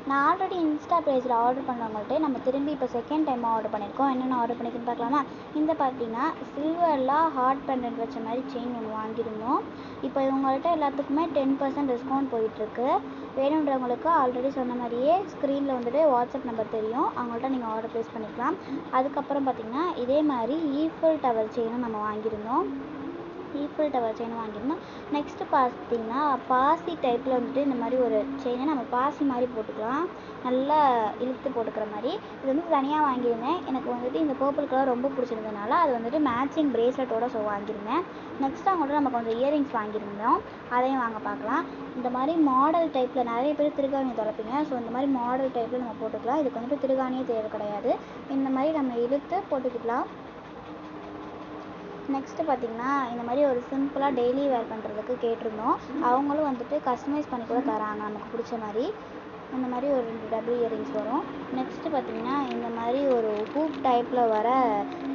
நான் already Insta பேஜில் order பண்ணவங்கள்ட்ட நம்ம திரும்பி இப்போ செகண்ட் டைமாக ஆர்டர் பண்ணியிருக்கோம். என்னென்ன ஆர்டர் பண்ணியிருக்குன்னு பார்க்கலாமா? இந்த பார்த்தீங்கன்னா சில்வரில் ஹார்ட் பெண்டன்ட் வச்ச மாதிரி செயின் ஒன்று வாங்கியிருந்தோம். இப்போ இவங்கள்ட்ட எல்லாத்துக்குமே 10% டிஸ்கவுண்ட் போயிட்டுருக்கு. வேணுன்றவங்களுக்கு ஆல்ரெடி சொன்ன மாதிரியே ஸ்க்ரீனில் வந்துட்டு வாட்ஸ்அப் நம்பர் தெரியும், அவங்கள்ட்ட நீங்கள் ஆர்டர் ப்ளேஸ் பண்ணிக்கலாம். அதுக்கப்புறம் பார்த்திங்கன்னா இதே மாதிரி ஈஃபில் டவர் செயினும் நம்ம வாங்கியிருந்தோம். ஈஃபில் டவர் செயின் வாங்கியிருந்தோம். நெக்ஸ்ட்டு பார்த்திங்கன்னா பாசி டைப்பில் வந்துட்டு இந்த மாதிரி ஒரு செயினை நம்ம பாசி மாதிரி போட்டுக்கலாம், நல்லா இழுத்து போட்டுக்கிற மாதிரி. இது வந்து தனியாக வாங்கியிருந்தேன். எனக்கு வந்துட்டு இந்த பர்பிள் கலர் ரொம்ப பிடிச்சிருந்ததுனால அது வந்துட்டு மேட்சிங் ப்ரேஸ்லெட்டோட வாங்கியிருந்தேன். நெக்ஸ்ட்டு அவங்கள்ட்ட நம்ம கொஞ்சம் இயரிங்ஸ் வாங்கியிருந்தோம், அதையும் வாங்க பார்க்கலாம். இந்த மாதிரி மாடல் டைப்பில் நிறைய பேர் திருகாணி தொலைப்பீங்க. ஸோ இந்த மாதிரி மாடல் டைப்பில் நம்ம போட்டுக்கலாம். இதுக்கு வந்துட்டு திருகாணியே தேவை கிடையாது, இந்த மாதிரி நம்ம இழுத்து போட்டுக்கலாம். நெக்ஸ்ட்டு பார்த்திங்கன்னா இந்த மாதிரி ஒரு சிம்பிளாக டெய்லி வேர் பண்ணுறதுக்கு கேட்டிருந்தோம். அவங்களும் வந்துட்டு கஸ்டமைஸ் பண்ணி கூட தராங்க நமக்கு பிடிச்ச மாதிரி. இந்த மாதிரி ஒரு 2 டபுள் இயரிங்ஸ் வரும். நெக்ஸ்ட்டு பார்த்திங்கன்னா இந்த மாதிரி ஒரு ஹூப் டைப்பில் வர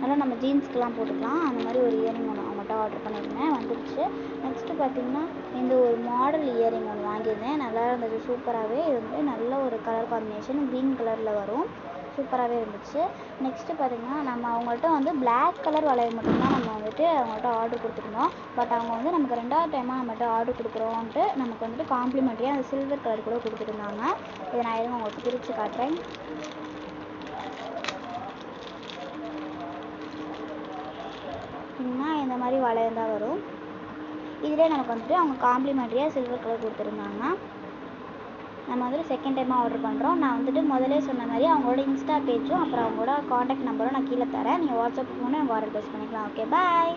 நல்லா நம்ம ஜீன்ஸ்க்கெலாம் போட்டுக்கலாம், அந்த மாதிரி ஒரு இயரிங் ஒன்று அவங்கள்ட்ட ஆர்டர் பண்ணியிருந்தேன், வந்துடுச்சு. நெக்ஸ்ட்டு பார்த்திங்கன்னா இந்த ஒரு மாடல் இயரிங் ஒன்று வாங்கியிருந்தேன், நல்லா இருந்துச்சு சூப்பராகவே. இது வந்து நல்ல ஒரு கலர் காம்பினேஷன், க்ரீன் கலரில் வரும், சூப்பராகவே இருந்துச்சு. நெக்ஸ்ட்டு பார்த்திங்கன்னா நம்ம அவங்கள்ட்ட வந்து பிளாக் கலர் வளையல் மட்டும்தான் நம்ம வந்துட்டு அவங்கள்ட்ட ஆர்டர் கொடுத்துருந்தோம். பட் அவங்க வந்து நமக்கு 2வது டைமாக நம்மகிட்ட ஆர்டர் கொடுக்குறோன்ட்டு நமக்கு வந்துட்டு காம்ப்ளிமெண்ட்ரியாக அந்த சில்வர் கலர் கூட கொடுத்துருந்தாங்க. இதை நான் எதுவும் உங்களுக்கு பிரித்து காட்டுறேன். இந்த மாதிரி வளையம் தான் வரும். இதிலே நமக்கு வந்துட்டு அவங்க காம்ப்ளிமெண்ட்ரியாக சில்வர் கலர் கொடுத்துருந்தாங்க. நம்ம வந்துட்டு செகண்ட் டைமாக ஆர்டர் பண்ணுறோம். நான் வந்துட்டு முதலே சொன்ன மாதிரி அவங்களோட இன்ஸ்டா பேஜும் அப்புறம் அவங்களோட காண்டாக்ட் நம்பரும் நான் கீழே தரேன். நீங்கள் வாட்ஸ்அப் ஃபோனு அவங்க ஆர்டர் ப்ளேஸ் பண்ணிக்கலாம். ஓகே, பாய்.